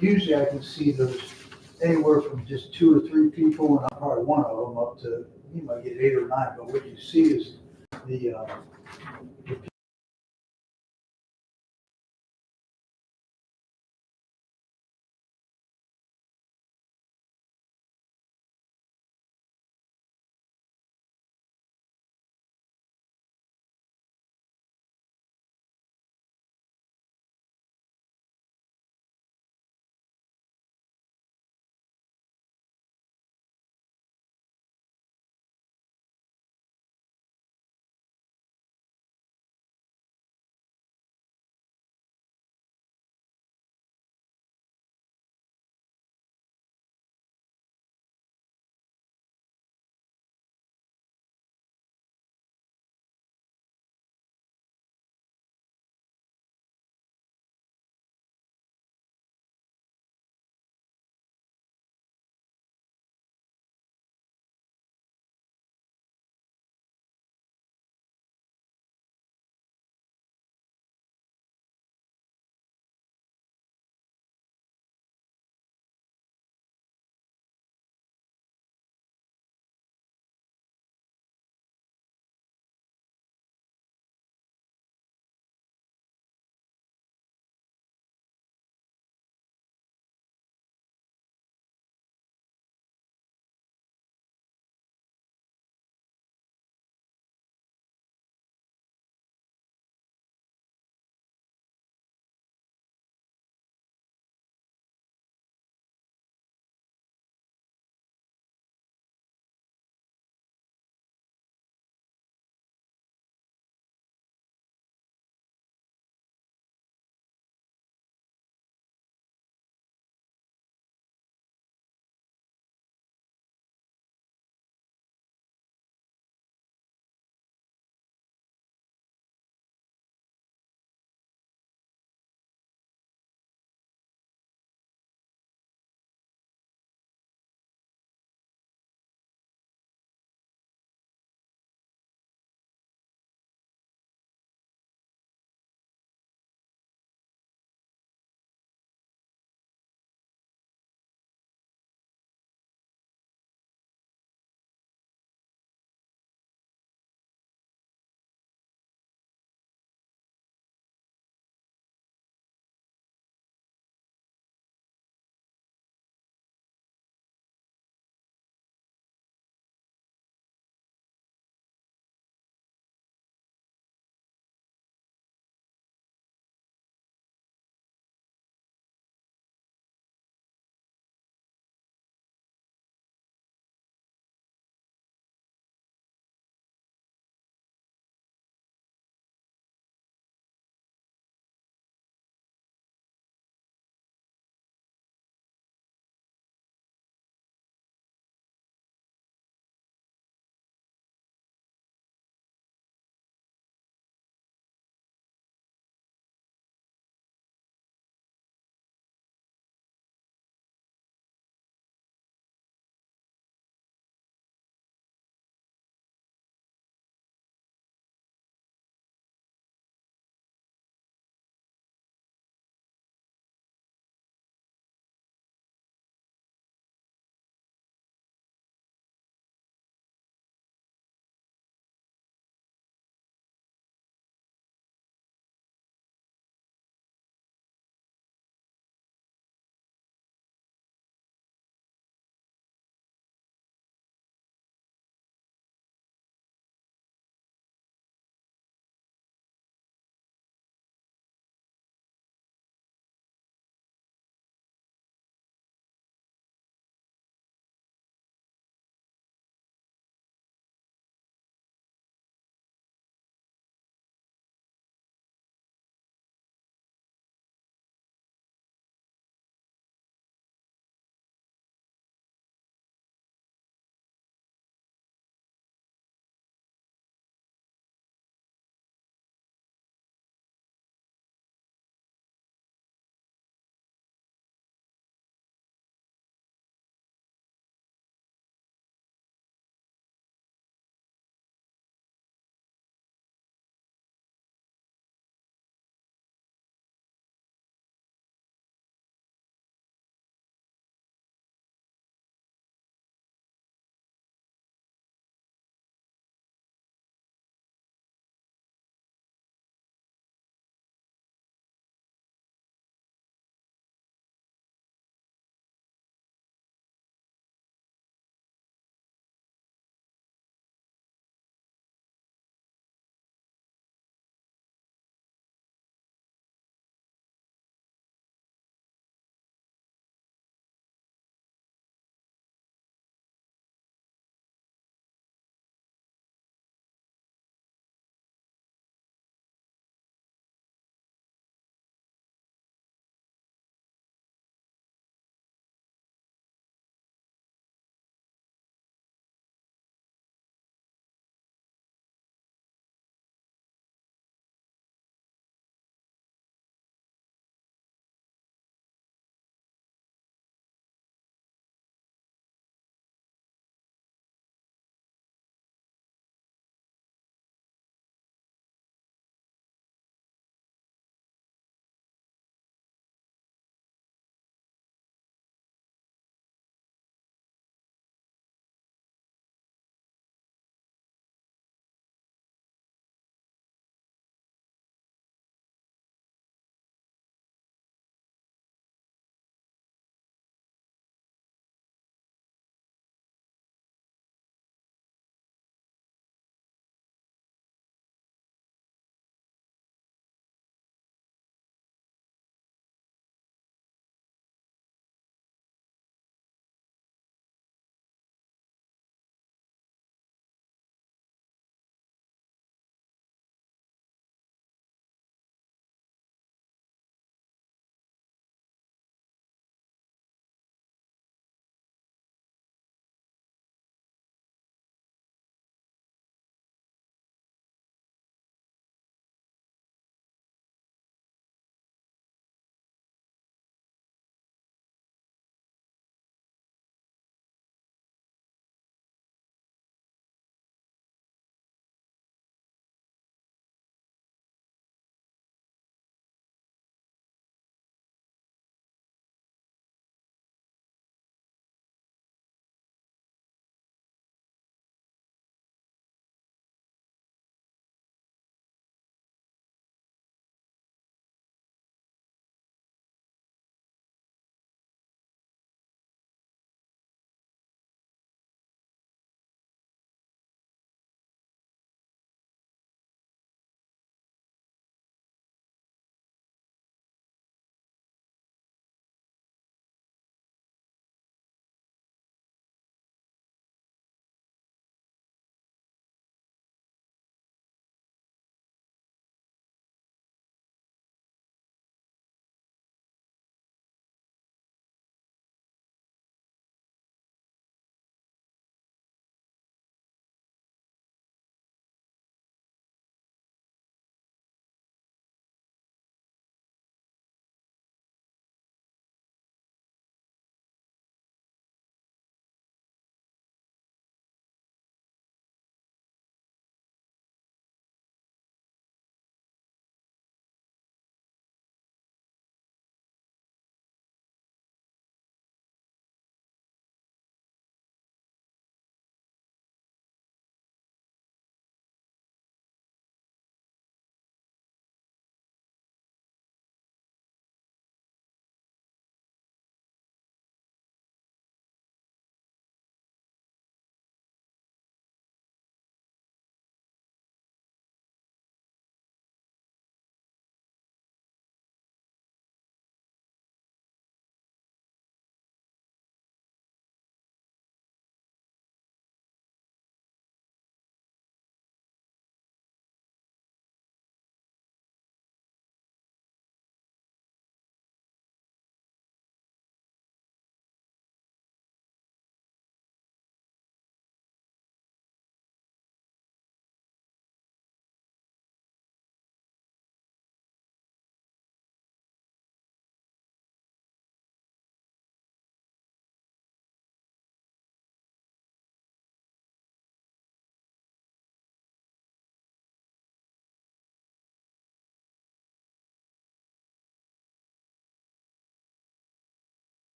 usually I can see those anywhere from just 2 or 3 people, and I'm probably one of them, up to, you might get 8 or 9, but what you see is the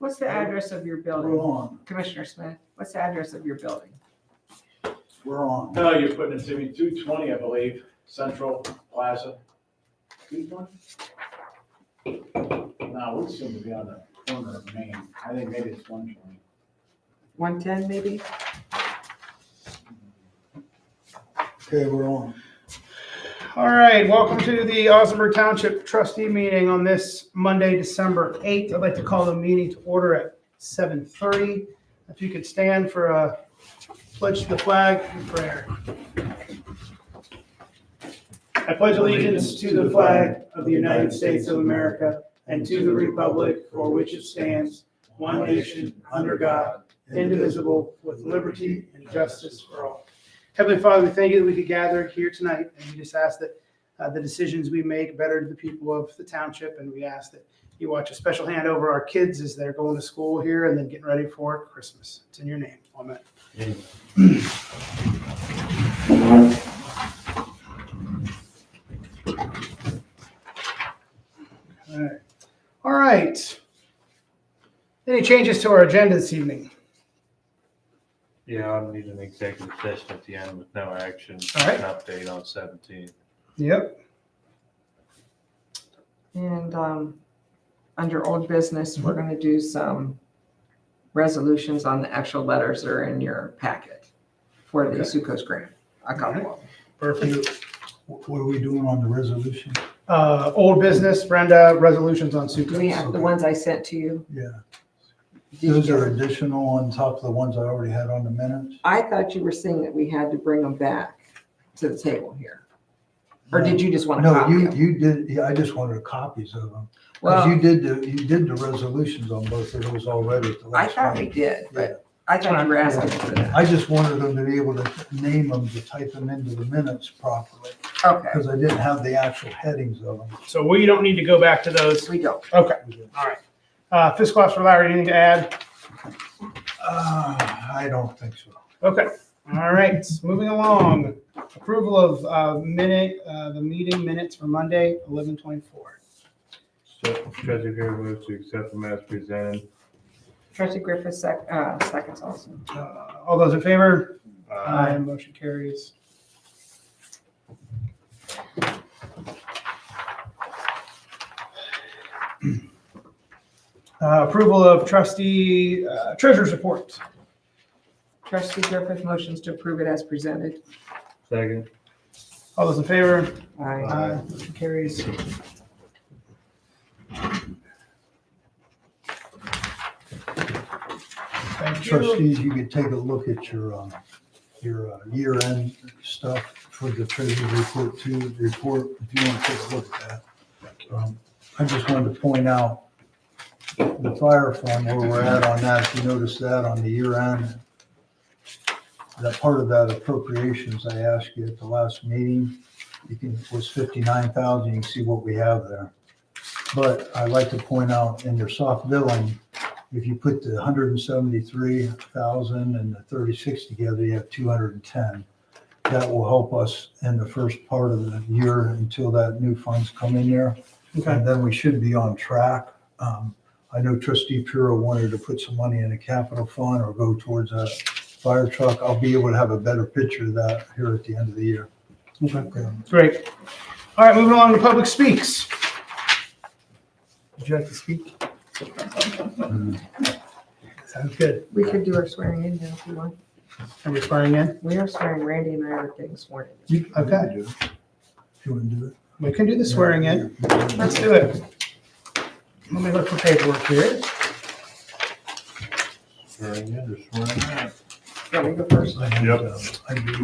What's the address of your We're building? on, Commissioner Smith, what's the address of your building? we're on. No, you're putting it to me, 220, I believe, Central Plaza. 220? No, we seem to be on the corner of Main. I think maybe it's 120. 110 maybe? Okay, we're on. All right, welcome to the Osnaburg Township Trustee meeting on this Monday, December 8th. I'd like to call the meeting to order at 7:30. If you could stand for a pledge to the flag and prayer. I pledge allegiance to the flag of the United States of America and to the republic for which it stands, one nation, under God, indivisible, with liberty and justice for all. Heavenly Father, we thank you that we could gather here tonight, and we just ask that the decisions we make better the people of the township, and we ask that you watch a special hand over our kids as they're going to school here and then getting ready for Christmas. It's in your name. Amen. All right. Any changes to our agenda this evening? Yeah, I'll need an executive session at the end with no action. All right. An update on 17. Yep. And under old business, we're going to do some resolutions on the actual letters that are in your packet for the Okay. Succo's grant. A couple of them. Perfect. What are we doing on the resolution? Old business, Brenda, resolutions on Do we Succo's. have the ones I sent to you? Yeah, Did you those get are them? additional on top of the ones I already had on the minutes. I thought you were saying that we had to bring them back to the table here. Or did you just want to No, copy them? you did, yeah, I just wanted copies of them. Because Well, you did the resolutions on both of those already at the I last thought we meeting. did, but I thought you were asking for that. I just wanted them to be able to name them, to type them into the minutes properly, Okay, because I didn't have the actual headings of them. So we don't need to go back to those. we don't. Okay, all right. Fiscal officer Larry, anything to add? I don't think so. Okay, all right, moving along. Approval of the meeting minutes for Monday, 11/24. So, Treasurer Gary moves to accept them as presented. Trustee Griffith seconds also. All those in favor? Motion carries. Approval of trustee treasurer's report. Trustee Griffith motions to approve it as presented. Second. All those in favor? Aye. Motion carries. Thank you. Trustees, you could take a look at your year-end stuff for the treasury report too, if you want to take a look at that. I just wanted to point out the fire fund, where we're at on that, if you notice that on the year end, that part of that appropriations I asked you at the last meeting, was 59,000, you can see what we have there. But I'd like to point out in your soft billing, if you put the 173,000 and the 36 together, you have 210. That will help us in the first part of the year until that new funds come in there. Okay. And then we should be on track. I know Trustee Puro wanted to put some money in a capital fund or go towards a fire truck. I'll be able to have a better picture of that here at the end of the year. Okay, great. All right, moving along to public speaks. Would you like to speak? Sounds good. We could do our swearing in now if you want. Are we swearing in? We are swearing, Randy and I are getting sworn in. Okay, If you want to do it. we can do the swearing in. Let's do it. Let me look for paperwork here. Swearing in or swearing out? You want me to go first? I gave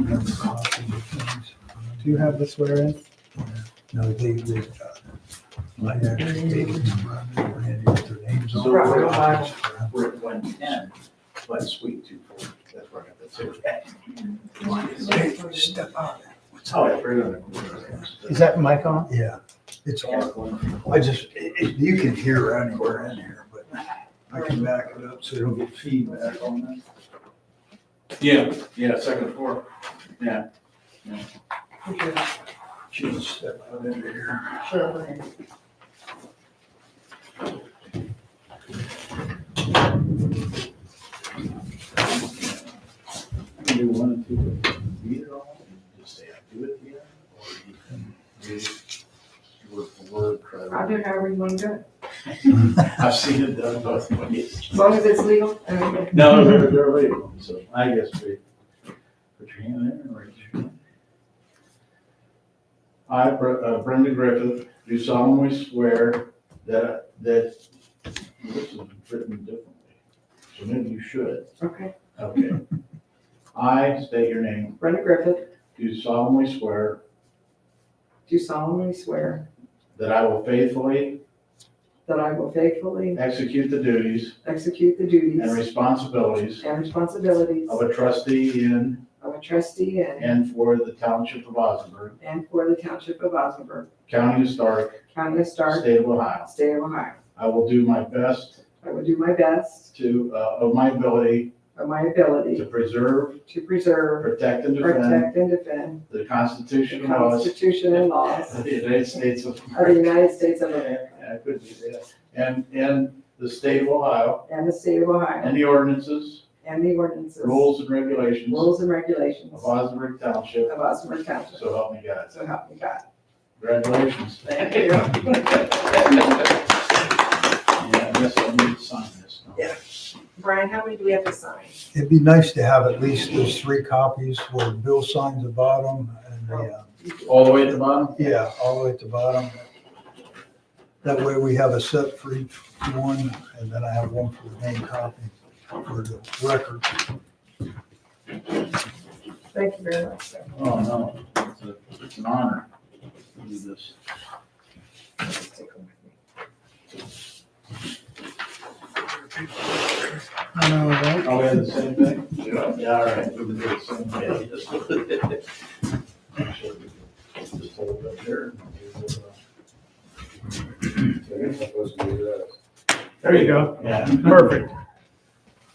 them copies of things. Do you have the swear in? No, they I actually gave it to Randy with their names on. So it. we're at 110, but sweet 240. That's where I got the 2. Hey, step out. Oh, I forgot it. Is that mic on? Yeah, it's on. I just, you can hear anywhere in here, but I can back it up so you don't get feedback on that. Yeah, second floor. Yeah. Just step out into here. Sure. Do one and two, read it all, just say I do it here, or you can read it word for word. try to- I'll do however you want to do it. I've seen it done both ways. As long as it's legal. Okay. No, they're legal, so I guess we, put your hand there and raise your hand. I, Brenda Griffith, do solemnly swear that, this is written differently, so maybe you should. Okay. Okay. I state your name, Brenda Griffith, do solemnly swear do solemnly swear that I will faithfully that I will faithfully execute the duties execute the duties and responsibilities and responsibilities of a trustee in of a trustee in and for the Township of Osnaburg, and for the Township of Osnaburg, County of Stark, County of Stark, State of Ohio. State of Ohio. I will do my best I will do my best to, of my ability of my ability to preserve, to preserve, protect, and defend protect, and defend the the Constitution and laws Constitution and laws of the United States of of the America. United States of America Yeah, I could do that. And the State of Ohio, and the State of Ohio and the ordinances, and the ordinances, rules, and regulations rules, and regulations of Osnaburg Township, of Osnaburg Township. so help me God. So help me God. Congratulations. Thank you. Yeah, I guess I need to sign this. Yeah. Brian, how many do we have to sign? It'd be nice to have at least those 3 copies where Bill signs the bottom and the, All the way to the bottom? yeah, all the way at the bottom. That way we have a set for each one, and then I have one for the main copy for the record. Thank you very much, sir. Oh, no, it's an honor to do this. Just take them with me. I know, right? Oh, we had the same thing? Yeah, all right, we can do the same thing. Just hold it up there. There you go. Yeah. Perfect.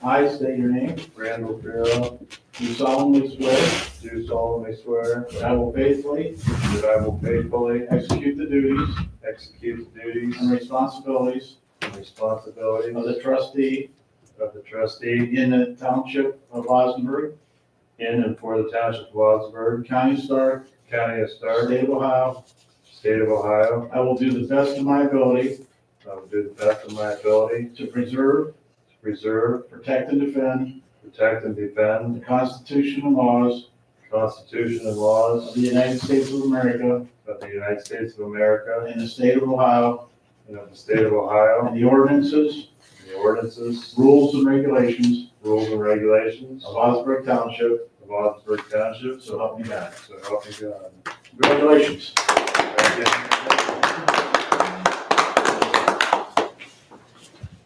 I state your name, Randall Farrell, do solemnly swear do solemnly swear that I will faithfully that I will faithfully execute the duties execute the duties and responsibilities and responsibilities of the trustee of the trustee in the Township of Osnaburg, in and for the Township of Osnaburg, County of Stark, County of Stark, State of Ohio. State of Ohio. I will do the best of my ability I will do the best of my ability to preserve, to preserve, protect, and defend protect, and defend the Constitution and laws the Constitution and of laws the United States of America of the United States of America and the State of Ohio, and of the State of Ohio, and the ordinances, and the ordinances, rules, and regulations rules, and regulations of Osnaburg Township, of Osnaburg Township, so help me God. so help me God. Congratulations.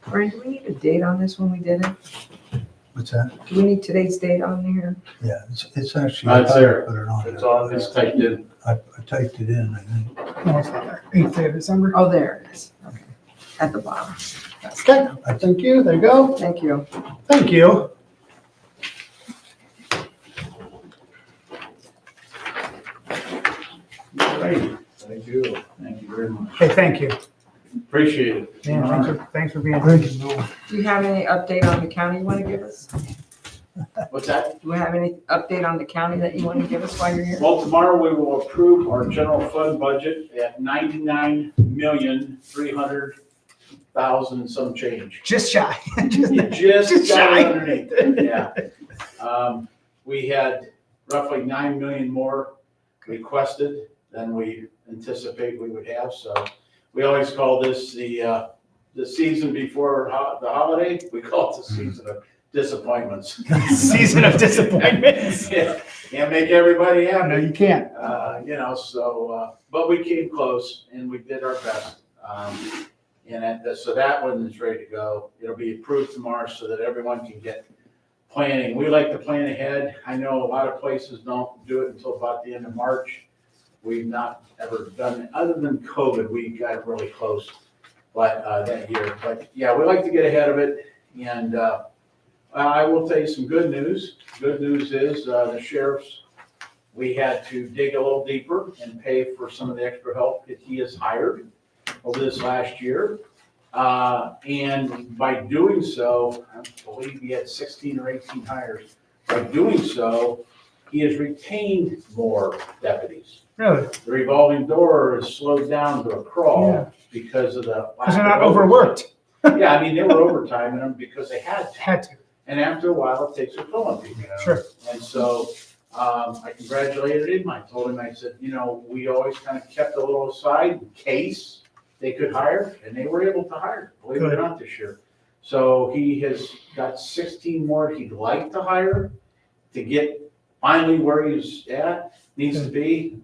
Brian, do we need a date on this when we did it? What's that? Do we need today's date on here? Yeah, it's actually. It's there. Put it on It's there. on It's there. typed in. I typed it in, I think. 8th day of December. Oh, there it is. Okay. At the bottom. Okay, thank you. There you go. Thank you. Thank you. Great. Thank you. Thank you very much. Hey, thank you. Appreciate it. Yeah, thanks for being here. Thank you, Bill. Do you have any update on the county you want to give us? What's that? Do we have any update on the county that you want to give us while you're here? Well, tomorrow we will approve our general fund budget at 99,300,000 some change. Just shy. Just Just got shy. it underneath it, yeah. We had roughly 9 million more requested than we anticipate we would have, so we always call this the season before the holiday. We call it the season of disappointments. Season of disappointments. Yeah, can't make everybody happy. No, you can't. But we came close and we did our best. So that one is ready to go. It'll be approved tomorrow so that everyone can get planning. We like to plan ahead. I know a lot of places don't do it until about the end of March. We've not ever done it, other than COVID, we got really close, that year. But yeah, we like to get ahead of it. And, I will tell you some good news. Good news is, the sheriff's, we had to dig a little deeper and pay for some of the extra help that he has hired over this last year. And by doing so, I believe he had 16 or 18 hires. By doing so, he has retained more deputies. Really? The revolving door is slowed down to a Yeah. crawl because of the. Because they're not overworked. Yeah, I mean, they were overtiming them because they had to. Had to. And after a while, it takes a toll on people. Sure. And so, I congratulated him. I told him, I said, we always kind of kept a little aside in case they could hire, and they were able to hire, believe it or Good. not, this year. So he has got 16 more he'd like to hire to get finally where he's needs to be.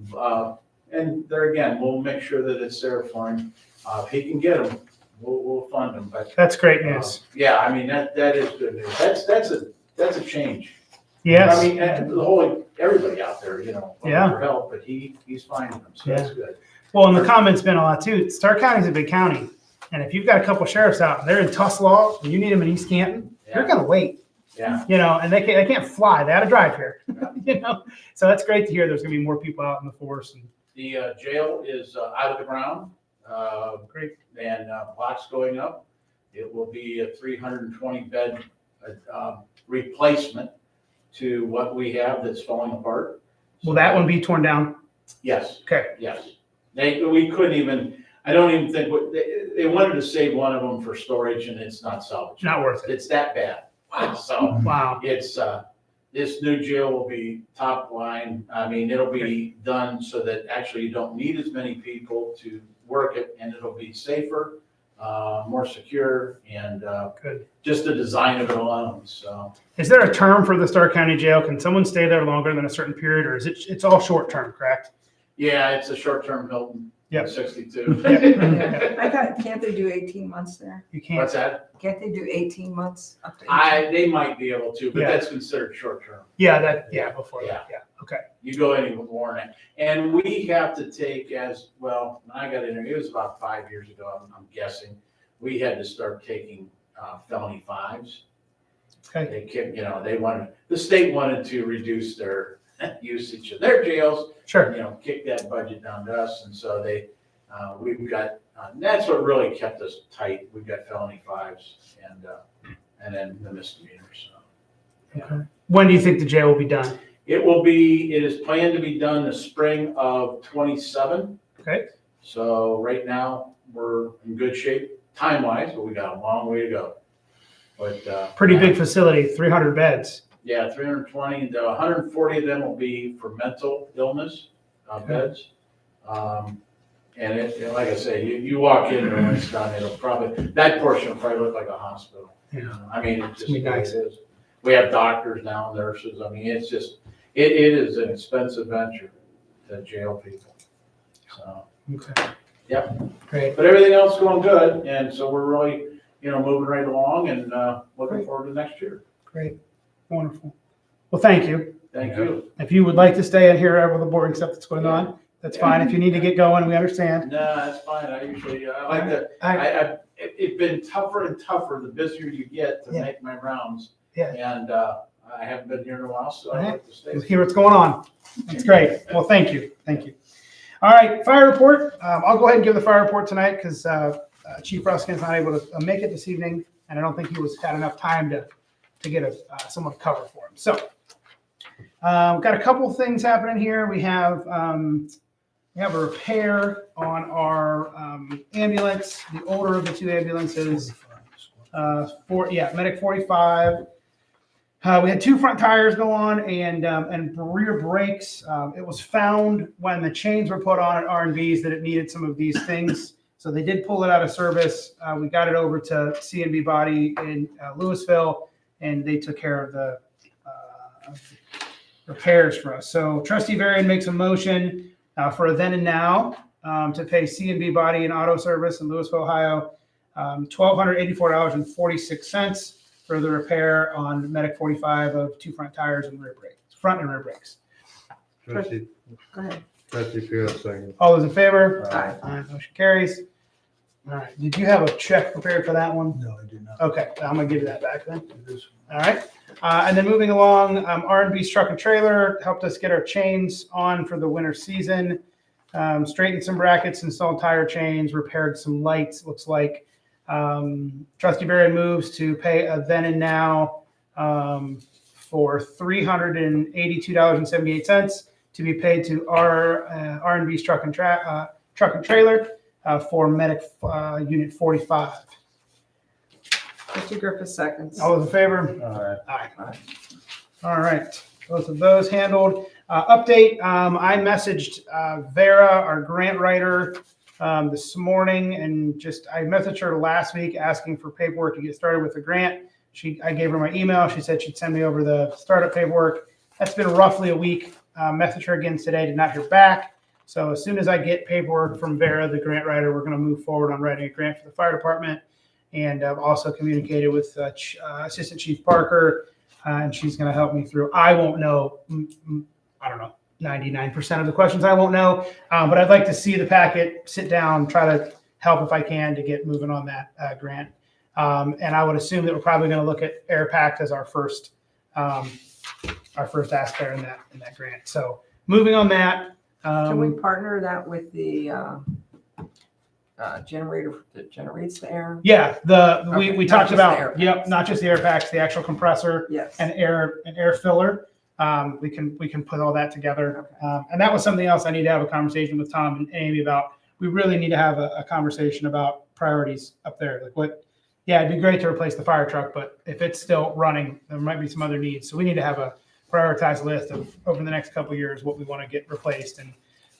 And there again, we'll make sure that it's there for him. If he can get them, we'll fund them, but. That's great news. Yeah, I mean, that is good news. That's a change. Yes. I mean, and the whole, everybody out there, looking Yeah. for help, but he's finding them, so that's good. Well, and the comment's been a lot too. Stark County's a big county. And if you've got a couple sheriffs out and they're in Tuslaw and you need them in East Canton, you're going to wait, Yeah, and they can't fly. They had to drive here, So that's great to hear there's going to be more people out in the force. And the jail is out of the ground. Great. And lots going up. It will be a 320 bed replacement to what we have that's falling apart. will that one be torn down? Yes. Okay. Yes. We couldn't even, I don't even think, they wanted to save one of them for storage and it's not salvageable. Not worth it. It's that bad. Wow. So Wow. it's, this new jail will be top line. I mean, it'll be done so that actually you don't need as many people to work it and it'll be safer, more secure and, Good. just the design of it alone. So, Is there a term for the Stark County Jail? Can someone stay there longer than a certain period, or is it's all short term, correct? yeah, it's a short-term Hilton. Yep. 62. I thought, can't they do 18 months there? You can't. What's that? Can't they do 18 months up to 18? They might be able to, but Yeah. that's considered short-term. Before that. Yeah. Okay. You go any more than that. And we have to take as, well, when I got in there, it was about 5 years ago, I'm guessing, we had to start taking felony fives. Okay. They kept, the state wanted to reduce their usage of their jails, Sure. kick that budget down to us. And so we've got, that's what really kept us tight. We've got felony fives and then the misdemeanors. So, yeah. Okay. When do you think the jail will be done? It is planned to be done the spring of 27. Okay. So right now, we're in good shape time-wise, but we got a long way to go. But Pretty big facility, 300 beds. Yeah, 320, 140 of them will be for mental illness beds. And like I say, you walk in there when it's done, that portion will probably look like a hospital. Yeah. I mean, it's just Be the way nice. it is. We have doctors now, nurses. I mean, it's just, it is an expensive venture to jail people. So, Okay. Yep. Great. but everything else is going good. And so we're really, moving right along and looking Great. forward to next year. Great. Wonderful. Well, thank you. Thank you. If you would like to stay and hear over the boring stuff that's going on, that's fine. If you need to get going, we understand. No, that's fine. I usually, I like to, it's been tougher and tougher the busier you get to Yeah. make my rounds. Yeah. And I haven't been here in a while, so I like to stay. Let's hear what's going on. That's great. Well, thank you. Thank you. All right, fire report. I'll go ahead and give the fire report tonight because Chief Ruskin's not able to make it this evening, and I don't think he had enough time to get someone to cover for him. So, we've got a couple things happening here. We have a repair on our ambulance, the older of the two ambulances. Medic 45. We had two front tires go on and rear brakes. It was found when the chains were put on at R&B's that it needed some of these things. So they did pull it out of service. We got it over to C&B Body in Louisville, and they took care of the repairs for us. So Trustee Varian makes a motion for a then and now to pay C&B Body and Auto Service in Louisville, Ohio, $1,284.46 for the repair on Medic 45 of two front tires and rear brakes, front and rear brakes. Trustee, Go ahead. trustee Field, second. All those in favor? Aye. Motion carries. All right. Did you have a check prepared for that one? No, I do not. Okay, I'm gonna give you that back then. It is- All right. And then moving along, R&B's Truck and Trailer helped us get our chains on for the winter season. Straightened some brackets, installed tire chains, repaired some lights. Looks like Trustee Barry moves to pay a then and now for $382.78 to be paid to R&B's truck and trailer for medic unit 45. Trustee Griffith seconds. All those in favor? Alright. Aye. All right, both of those handled. Update, I messaged Vera, our grant writer, this morning, and I messaged her last week asking for paperwork to get started with the grant. I gave her my email. She said she'd send me over the startup paperwork. That's been roughly a week. Messaged her again today, did not hear back. So as soon as I get paperwork from Vera, the grant writer, we're going to move forward on writing a grant for the fire department. And I've also communicated with Assistant Chief Parker, and she's going to help me through. I won't know, I don't know, 99% of the questions I won't know, but I'd like to see the packet, sit down, try to help if I can to get moving on that grant. And I would assume that we're probably going to look at Air Pact as our first ask there in that grant. So moving on that. Can we partner that with the generator that generates the air? Yeah, we Okay, talked not just the air about, packs. yep, not just the air packs, the actual compressor Yes. and air filler. We can put all that together. And that was something else I need to have a conversation with Tom and Amy about. We really need to have a conversation about priorities up there. Like it'd be great to replace the fire truck, but if it's still running, there might be some other needs. So we need to have a prioritized list of over the next couple of years what we want to get replaced and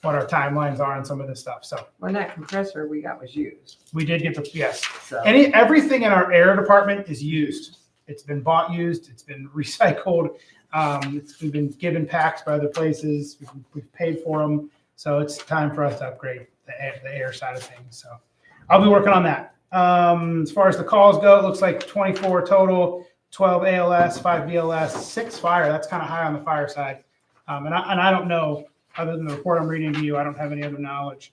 what our timelines are on some of this stuff. So When that compressor we got was used. we did get yes. So Everything in our air department is used. It's been bought used. It's been recycled. We've been given packs by other places. We've paid for them. So it's time for us to upgrade the air side of things. So I'll be working on that. As far as the calls go, it looks like 24 total, 12 ALS, 5 BLS, 6 fire. That's kind of high on the fire side. And I don't know, other than the report I'm reading to you, I don't have any other knowledge.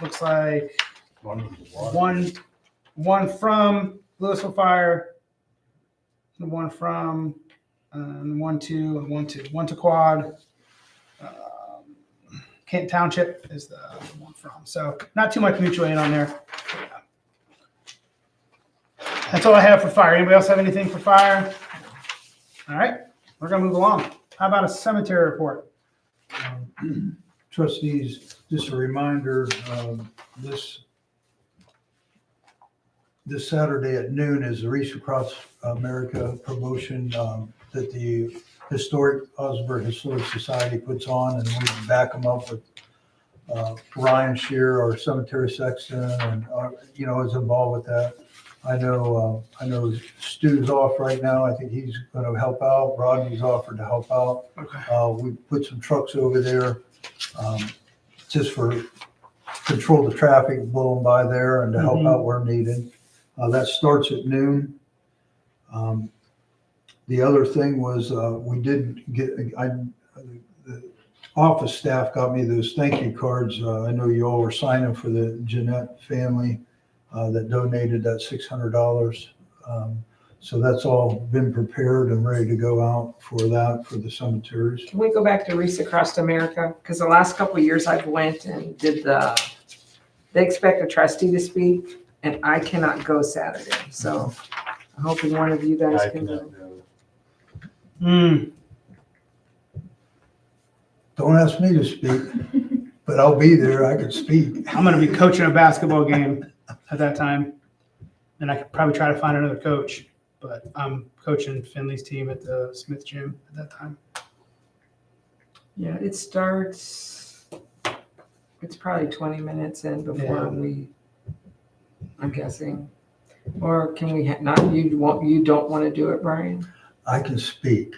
Looks like one from Louisville Fire, one from one to Quad. Canton Township is the one from. So not too much mutual aid on there. That's all I have for fire. Anybody else have anything for fire? All right, we're gonna move along. How about a cemetery report? Trustees, just a reminder, this Saturday at noon is the Reach Across America promotion that the Osnaburg Historic Society puts on, and we back them up with Ryan Shear, our cemetery sexton, and is involved with that. I know Stu's off right now. I think he's going to help out. Rodney's offered to help out. Okay. We put some trucks over there just for control the traffic, blow them by there, and to help out where needed. That starts at noon. The other thing was we did get, the office staff got me those thank you cards. I know you all were signing for the Jeanette family that donated that $600. So that's all been prepared and ready to go out for the cemeteries. Can we go back to Reach Across America? Because the last couple of years I've went and did they expect a trustee to speak, and I cannot go Saturday. So I'm hoping one of you guys I can cannot go. go. Don't ask me to speak, but I'll be there. I could speak. I'm going to be coaching a basketball game at that time, and I could probably try to find another coach. But I'm coaching Finley's team at the Smith Gym at that time. Yeah, it starts, it's probably 20 minutes in before I'm guessing. Or can we, you don't want to do it, Brian? I can speak.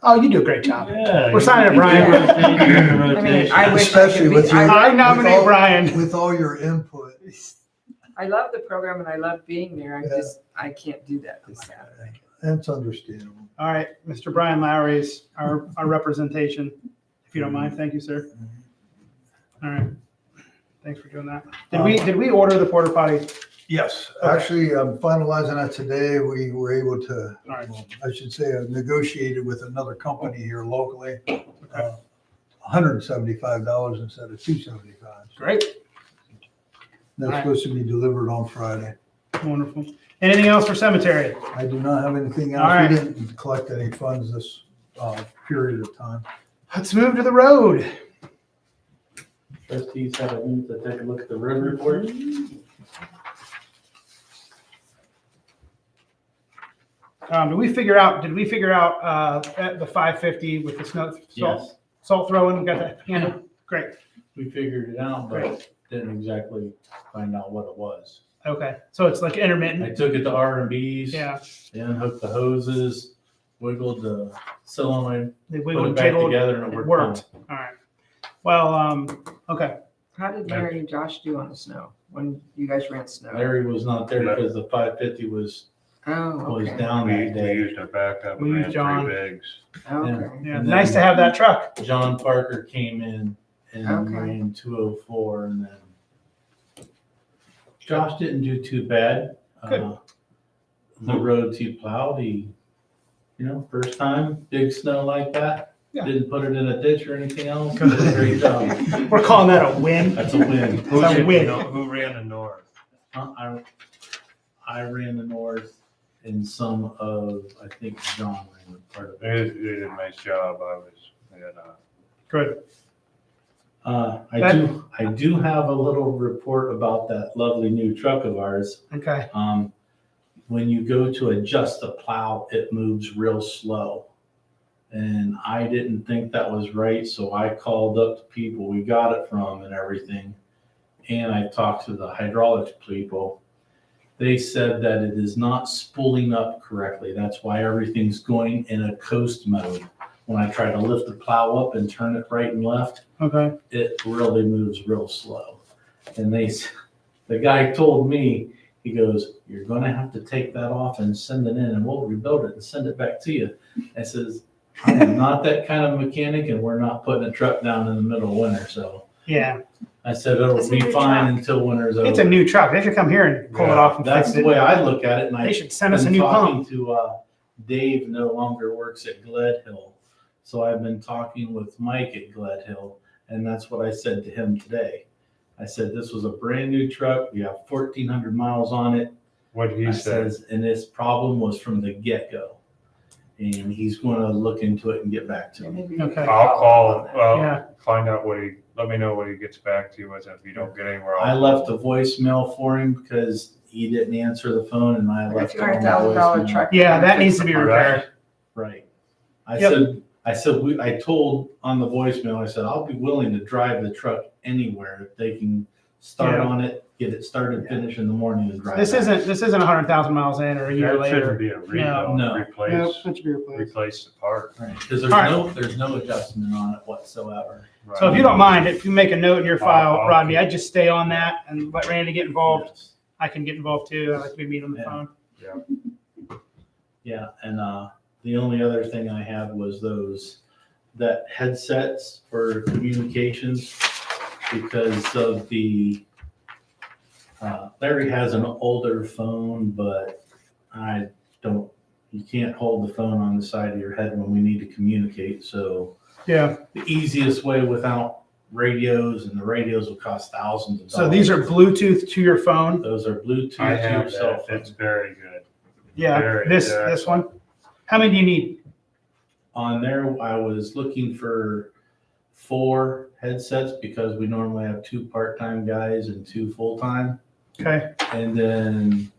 Oh, you do a great job. Yeah. We're signing Brian. I mean, I wish I Especially could with be, your- I nominate Brian. With all your input. I love the program and I love being there. I can't do that this Saturday. That's understandable. All right, Mr. Brian Lowry is our representation, if you don't mind. Thank you, sir. All right. Thanks for doing that. Did we order the porta potty? Yes, Okay. actually, I'm finalizing that today. We were able to, All right. I should say, I negotiated with another company here locally, $175 instead of $275. Great. That's Alright. supposed to be delivered on Friday. Wonderful. Anything else for cemetery? I do not have anything else. Alright. We didn't collect any funds this period of time. Let's move to the road. Trustees have a minute to take a look at the road report. Did we figure out at the 550 with the Yes, salt throwing? We got that handled? Great. we figured it out, but Great. didn't exactly find out what it was. Okay. So it's like intermittent. I took it to R&B's. Yeah. Unhooked the hoses, wiggled the solenoid, They put wiggled it and back jiggled. together, and It it worked. worked. All right. Well, okay. How did Larry and Josh do on the snow when you guys ran snow? Larry was not there because the 550 was Oh, okay. down We that day. used our backup We and used ran John. 3 bigs. Okay. Yeah. And Nice to then have that truck. John Parker came in and Okay. ran 204, and then Josh didn't do too bad. Good. The road he plowed, first time, big snow like that. Yeah. Didn't put it in a ditch or anything else. Did a great job. We're calling that a win. That's a win. a win. Who ran the north? I ran the north and some of, I think John ran part of it. They did a nice job. Good. I do have a little report about that lovely new truck of ours. Okay. When you go to adjust the plow, it moves real slow. And I didn't think that was right, so I called up the people we got it from and everything. And I talked to the hydraulics people. They said that it is not spooling up correctly. That's why everything's going in a coast mode. When I try to lift the plow up and turn it right and left, Okay. it really moves real slow. And the guy told me, he goes, "You're gonna have to take that off and send it in and we'll rebuild it and send it back to you." I says, "I am not that kind of mechanic and we're not putting a truck down in the middle of winter." So Yeah. I said, "It'll It's a be new fine truck. until winter's over." It's a new truck. They should come here and pull it Yeah, off and That's fix the it. way I look at it. And They should send us a new pump. to Dave no longer works at Gledhill. So I've been talking with Mike at Gledhill, and that's what I said to him today. I said, "This was a brand new truck. We have 1,400 miles on it." What he I said. says, and this problem was from the get-go. And he's gonna look into it and get back to Yeah, me. maybe you Okay. could I'll follow up call, on that. Yeah. find out let me know what he gets back to you with. If you don't get anywhere. I left a voicemail for him because he didn't answer the phone, and I Like left a it on the $200,000 voicemail. truck. Yeah, that needs to be repaired. Right. I Yep. said, I told on the voicemail, I said, "I'll be willing to drive the truck anywhere if they can start Yeah. on it, get it started, finish in the morning and drive." This back." isn't 100,000 miles in or a year That shouldn't later. be a rebuild. No. Replace the part. Right, because All right. there's no adjustment on it whatsoever. So if you don't mind, if you make a note in your file, I'll Rodney, keep- I'd just stay on that and let Randy get involved. Yes. I can get involved too. I like to be meeting on the Yeah. phone. Yeah, and the only other thing I had was that headsets for communications because of Larry has an older phone, but you can't hold the phone on the side of your head when we need to communicate. So Yeah. the easiest way without radios, and the radios will cost thousands of dollars. So these are Bluetooth to your phone. Those are Bluetooth I to have your cell that. phone. It's very good. Yeah. Very This good. one. How many do you need? On there, I was looking for 4 headsets because we normally have 2 part-time guys and 2 full-time. Okay. And then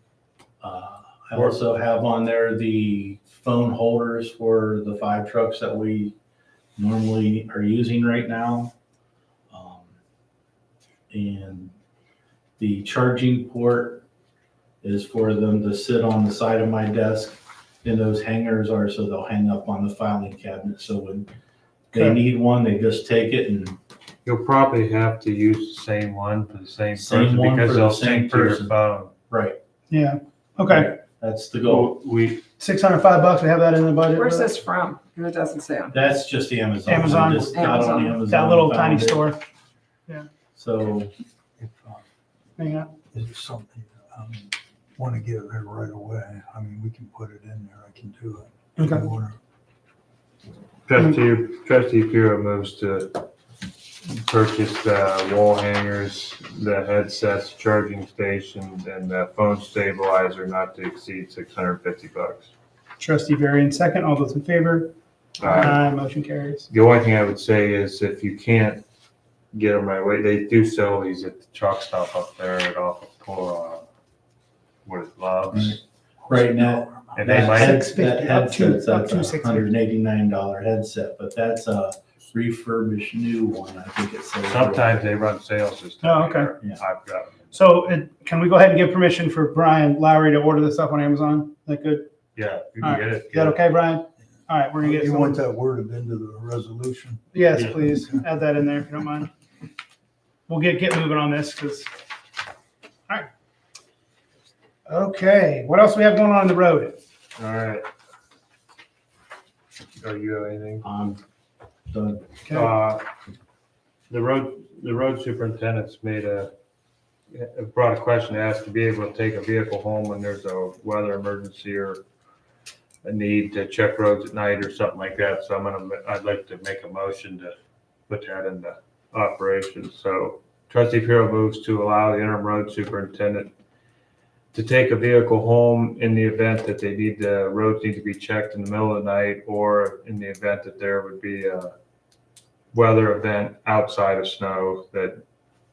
I also have on there the phone holders for the 5 trucks that we normally are using right now. And the charging port is for them to sit on the side of my desk. And those hangers are so they'll hang up on the filing cabinet. So when they Okay. need one, they just take it and You'll probably have to use the same one for the same Same person one because for the they'll same sync to your person. phone. right. Yeah. Okay. That's the goal. We, $605. We have that in the budget. Where's this from? Because it doesn't say on. That's just Amazon. Amazon. I just got on Amazon. That little found tiny it. store. So If Hang on. it's something want to get it there right away, I mean, we can put it in there. I can do it. If Okay. you wanna- trustee Pura moves to purchase the wall hangers, the headsets, charging stations, and the phone stabilizer not to exceed $650. Trustee Varian, second. All those in favor? Motion carries. The only thing I would say is if you can't get them right away, they do sell these at the truck stop up there at off of what is it, Love's? Right now, And they that might, $650, up to headset's that's a $650. $189 headset, but that's a refurbished new one, I think it's. sometimes they run sales this time. Oh, okay. Yeah. I've got them. So can we go ahead and give permission for Brian Lowry to order this up on Amazon? Is that good? Yeah, you All can right. get it. Is that okay, Brian? All right, we're gonna get You want some. that worded into the resolution? Yes, Yeah. please. Add that in there if you don't mind. We'll get moving on this because, all right. Okay, what else we have going on the road? All right. Are you have anything? Done. Okay. The road superintendent's brought a question, asked to be able to take a vehicle home when there's a weather emergency or a need to check roads at night or something like that. So I'd like to make a motion to put that into operation. So Trustee Pirro moves to allow the interim road superintendent to take a vehicle home in the event that the roads need to be checked in the middle of the night, or in the event that there would be a weather event outside of snow that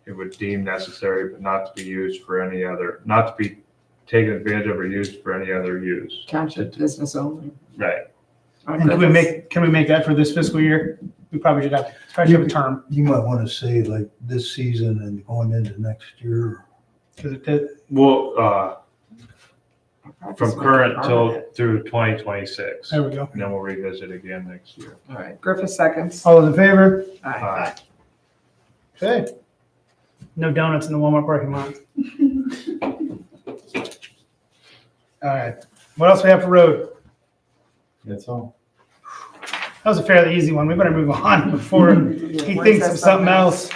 it would deem necessary, but not to be used for any other, not to be taken advantage of or used for any other use. Township business only. Right. And can we make that for this fiscal year? We probably should have a term. You might want to say like this season and going into next year. 'Cause it- Well, from current till through 2026. There we go. And then we'll revisit again next year. All right, Griffith seconds. All those in favor? Aye. Okay. No donuts in the Walmart parking lot. All right. What else we have for road? That's all. That was a fairly easy one. We better move on before he thinks of something else.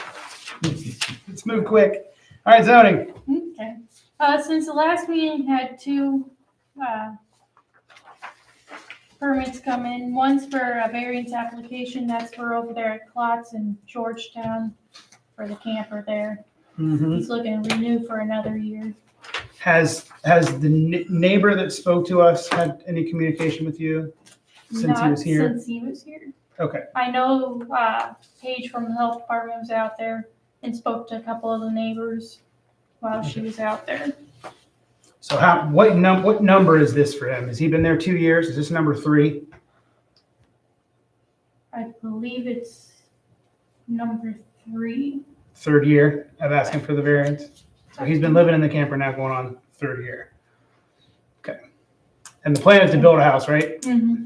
Let's move quick. All right, zoning. Okay. Since the last meeting, had two permits come in. One's for a variance application. That's for over there at Klotz in Georgetown for the camper there. He's looking to renew for another year. Has the neighbor that spoke to us had any communication with you since he was here? Not since he was here. Okay. I know Paige from the health department was out there and spoke to a couple of the neighbors while she was out there. So what number is this for him? Has he been there 2 years? Is this number 3? I believe it's number 3. 3rd year of asking for the variance. So he's been living in the camper now going on 3rd year. Okay. And the plan is to build a house, right? Mm-hmm.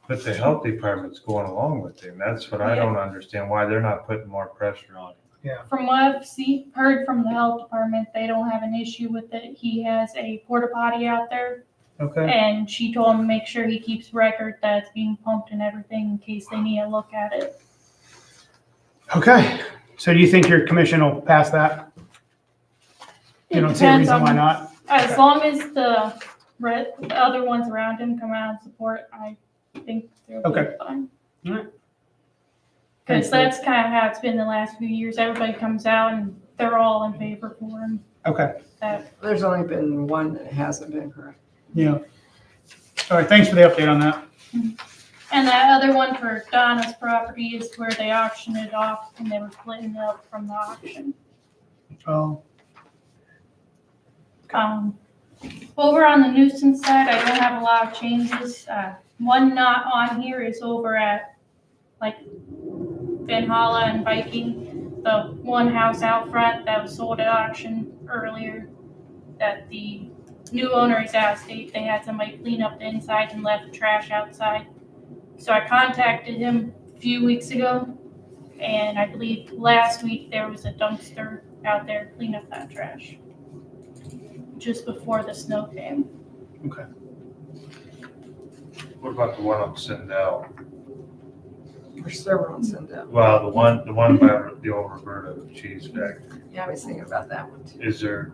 But the health department's going along with him. That's what I don't understand, why they're not putting more pressure on him. From what I've heard from the health department, they don't have an issue with it. He has a porta potty out there, Okay. and she told him to make sure he keeps record that it's being pumped and everything in case they need to look at it. Okay. So do you think your commission will pass that? You It don't see a depends reason why on, not? as long as the other ones around him come out and support, I think they'll be Okay. fine. All right. Because that's kind of how it's been the last few years. Everybody comes out and they're all in favor for him. Okay. There's only been one that hasn't been correct. Yeah. All right. Thanks for the update on that. And that other one for Donna's property is where they auctioned it off and they were splitting it up from the auction. Oh. Over on the nuisance side, I don't have a lot of changes. One not on here is over at like Valhalla and Viking, the one house out front that was sold at auction earlier, that the new owner is out of state. They had somebody clean up the inside and left the trash outside. So I contacted him a few weeks ago, and I believe last week there was a dumpster out there to clean up that trash just before the snow came. Okay. What about the one on Sindel? There's several on Sindel. Well, the one by the old Roberta cheese factory. Yeah, I was thinking about that one too. Is there,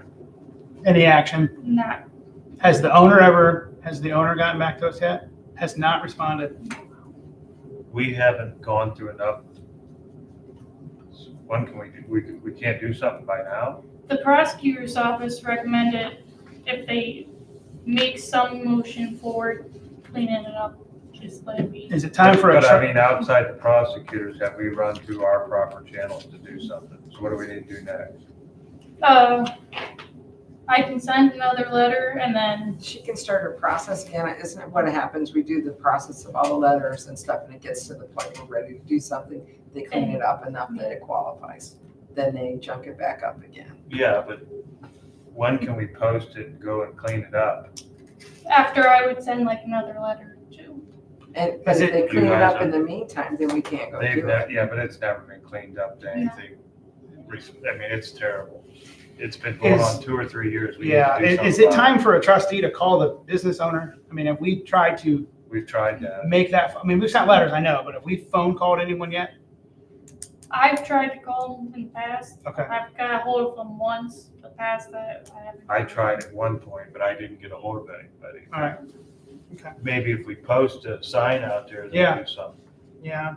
Any action? Not, Has the owner gotten back to us yet? Has not responded. we haven't gone through enough When can we do, we can't do something by now? The prosecutor's office recommended if they make some motion forward, cleaning it up, just let it be. Is it time for a? But I mean, outside the prosecutors, have we run through our proper channels to do something? So what do we need to do next? I can send another letter and then, She can start her process again. Isn't it what happens? We do the process of all the letters and stuff, and it gets to the point we're ready to do something. They clean it up enough that it qualifies. Then they junk it back up again. Yeah, but when can we post it and go and clean it up? after I would send like another letter too. And, but Is if it- they you clean it guys up in the meantime, then we can't go do it. Yeah, but it's never been cleaned up to anything. I mean, it's terrible. It's been going on 2 or 3 years. We need to Yeah, do is something it about time for a trustee to call the business owner? I mean, have we tried to We've tried that. make that, I mean, we've sent letters, I know, but have we phone called anyone yet? I've tried to call them in the past. Okay. I've got a hold of them once, the past that I haven't. I tried at one point, but I didn't get a hold of anybody. All right. Maybe if we post a sign out there, Yeah. they'll do something. Yeah.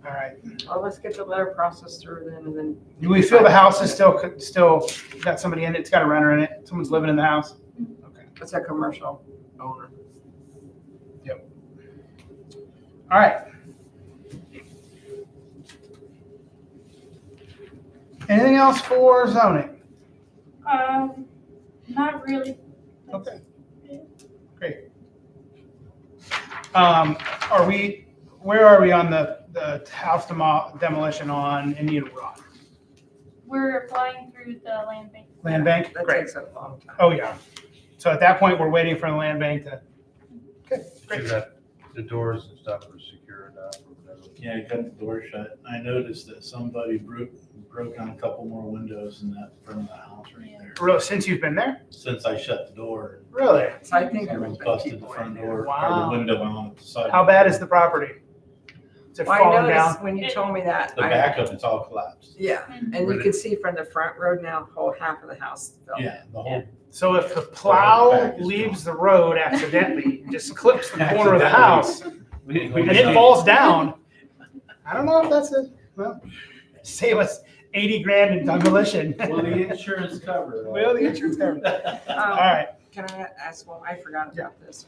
All right. Well, let's get the letter processed through then, and then. Do we feel the house is still got somebody in it? It's got a renter in it. Someone's living in the house? Okay. It's a commercial owner. All right. Anything else for zoning? Not really. Okay. Great. Where are we on the house demolition on Indian Rock? We're applying through the land bank. Land bank? That Great. takes a long time. Oh, yeah. So at that point, we're waiting for the land bank to, okay, So great. that the doors and stuff are secured up or whatever. Yeah, I got the door shut. I noticed that somebody broke on a couple more windows in that front of the house right there. Really, since you've been there? Since I shut the door, Really? So I think someone there's been busted the people in front there. door, or Wow. the window on the side. How bad is the property? Is it Well, I falling down? noticed when you told me that. The back of it's all collapsed. Yeah, and you can see from the front road now, whole half of the house fell down. Yeah, the whole. So if the plow back is leaves the road accidentally, just clips the corner of the house, We and it falls down, I don't know if that's well, save us 80 grand in demolition. Will the insurance cover it? Will the insurance cover it? All right. Can I ask, well, I forgot about this,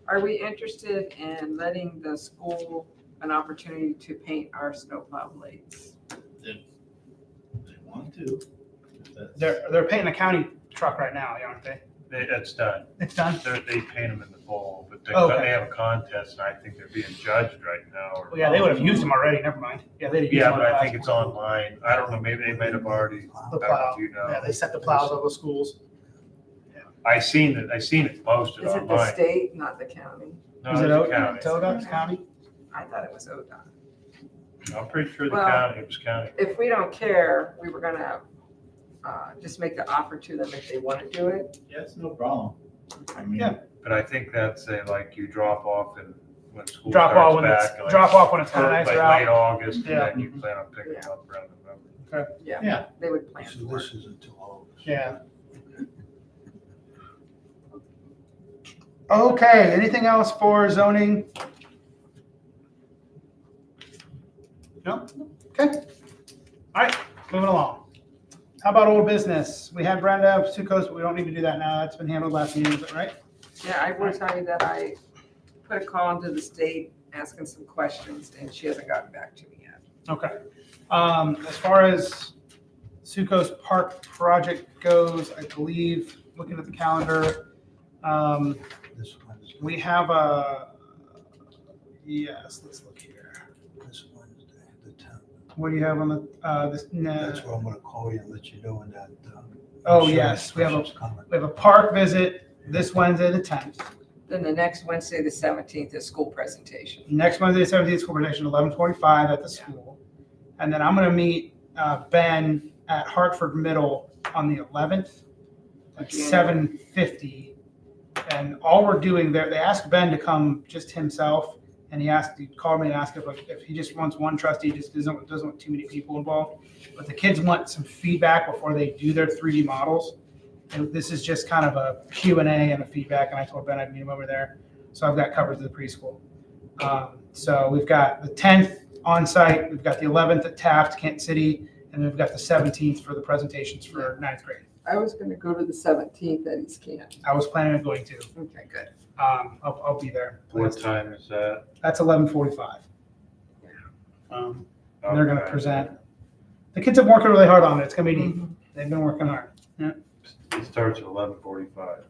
are we interested in letting the school an opportunity to paint our snowplow blades? They want to. That's- They're painting a county truck right now, aren't they? It's done. It's done? They paint them in the fall, but Okay. they have a contest and I think they're being judged right now. Well, yeah, they would have used them already. Never mind. Yeah, they'd have used Yeah, them. but I think it's online. I don't know, maybe they might have already, The I don't know plow. if you know. Yeah, they set the plows over the schools. I seen it posted Is it the online. state, not the county? No, Is it's it the county. Togox County? I thought it was ODOT. I'm pretty sure Well- it was county. If we don't care, we were gonna, just make the offer to them if they wanna do it. Yeah, it's no problem. I mean, Yeah. But I think that's like you drop off and when school Drop off starts when it's, back. like, drop off when it's kind of like nicer late out. August, and Yeah. then you plan on picking them up around November. yeah, They would plan So for this it. is until August. Yeah. Okay, anything else for zoning? No? Okay. All right, moving along. How about old business? We had Brenda Sukos, but we don't need to do that now. That's been handled last meeting, is that right? Yeah, I will tell you that I put a call into the state asking some questions, and she hasn't gotten back to me yet. Okay. As far as Sukos Park project goes, I believe, looking at the calendar, This Wednesday, we have a, yes, let's look here. this Wednesday, the 10th. What do you have on the, That's where I'm gonna call you and let you know when that. Oh, insurance yes, we have person's coming. we have a park visit this Wednesday, the 10th. Then the next Wednesday, the 17th, is school presentation. Next Wednesday, the 17th, school presentation, 11:45 at the school. And then I'm gonna meet Ben at Hartford Middle on the 11th at 7:50. And all we're doing there, they asked Ben to come just himself, and he called me and asked if he just wants one trustee, just doesn't want too many people involved. But the kids want some feedback before they do their 3D models. And this is just kind of a Q&A and a feedback, and I told Ben I'd meet him over there. So I've got coverage of the preschool. So we've got the 10th on site. We've got the 11th at Taft, Kent City, and then we've got the 17th for the presentations for ninth grade. I was gonna go to the 17th at East Camp. I was planning on going to. Okay, good. I'll be there. What time is that? That's 11:45. And they're gonna Okay. present. The kids have been working really hard on it. It's gonna be neat. Mhm. They've been working hard. It starts at 11:45.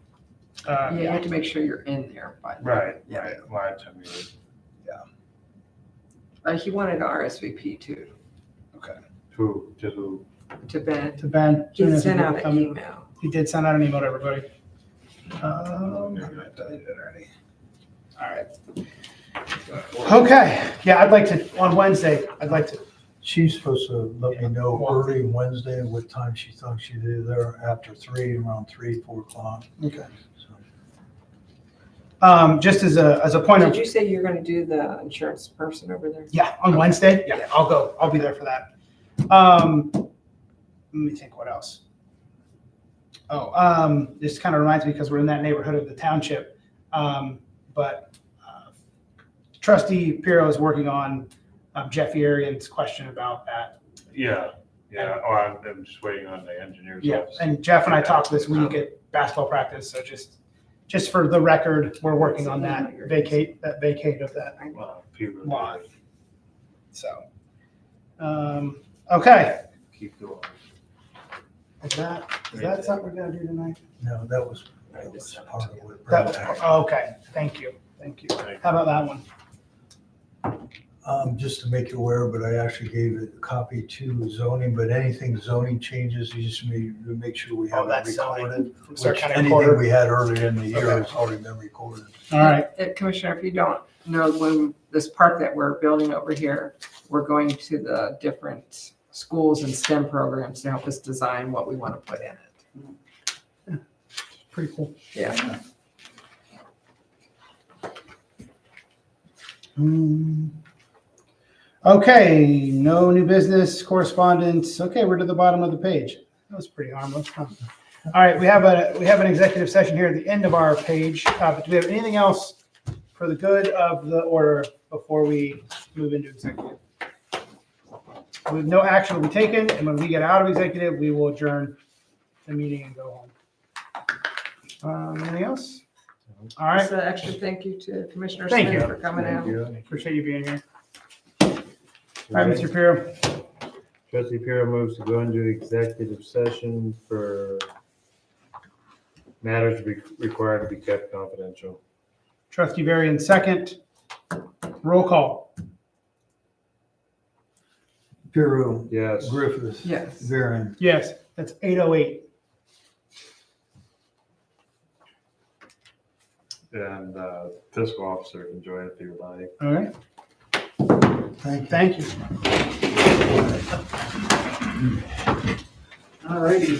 Yeah, you have to make sure you're in there, but Right, Yeah. right. My time is he wanted RSVP too, who, to who? to Ben. To Ben. He sent out an email. He did send out an email to everybody. I deleted it already. All right. Okay, yeah, I'd like to, on Wednesday, I'd like to, She's supposed to let me know early Wednesday what time she thought she'd be there after 3, around 3, 4 o'clock. okay. So, Just as a point of, Did you say you're gonna do the insurance person over there? yeah, on Wednesday, yeah, I'll go, I'll be there for that. Let me think what else. This kind of reminds me because we're in that neighborhood of the township. But Trustee Pirro is working on Jeff Arian's question about that. Yeah, yeah. Oh, I'm just waiting on the engineer's Yeah, office. and Jeff and I talked this week at basketball practice, so just for the record, we're working on that vacate of that Well, people. lot. So, okay. Keep going. Is that something we're gonna do tonight? no, that was part of what. Okay, thank you. How about that one? Just to make you aware, but I actually gave a copy to zoning, but anything zoning changes, you just need to make sure we have it That's zoning. recorded. From Stark Which County anything Recorder. we had earlier in the year Okay. has already been recorded. All right, Commissioner, if you don't know, when this park that we're building over here, we're going to the different schools and STEM programs to help us design what we want to put in it. pretty cool. Yeah. Okay, no new business correspondence. Okay, we're to the bottom of the page. That was pretty harmless, huh? All right, we have an executive session here at the end of our page. But do we have anything else for the good of the order before we move into executive? With no action will be taken, and when we get out of executive, we will adjourn the meeting and go home. Anything else? All right, So extra thank you to Commissioner Thank Smith you. for coming out. appreciate you being here. All right, Mr. Pirro. Trustee Pirro moves to go into executive session for matters required to be kept confidential. Trustee Varian, second. Roll call. Pirro, Yes. Griffiths, Yes. Varian. Yes, that's 8:08. And fiscal officer can join if he would like. All right, Thank you. thank you. All righty.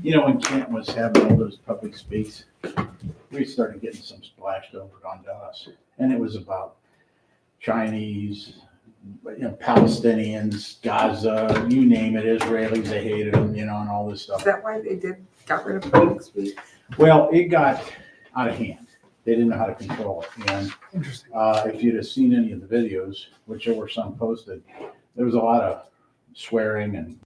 You know, when Kent was having all those public speaks, we started getting some splashed over onto us. And it was about Chinese, Palestinians, Gaza, you name it, Israelis, they hated them, and all this Is stuff. that why they got rid of public speak? Well, it got out of hand. They didn't know how to control it. And Interesting. if you'd have seen any of the videos, which there were some posted, there was a lot of swearing and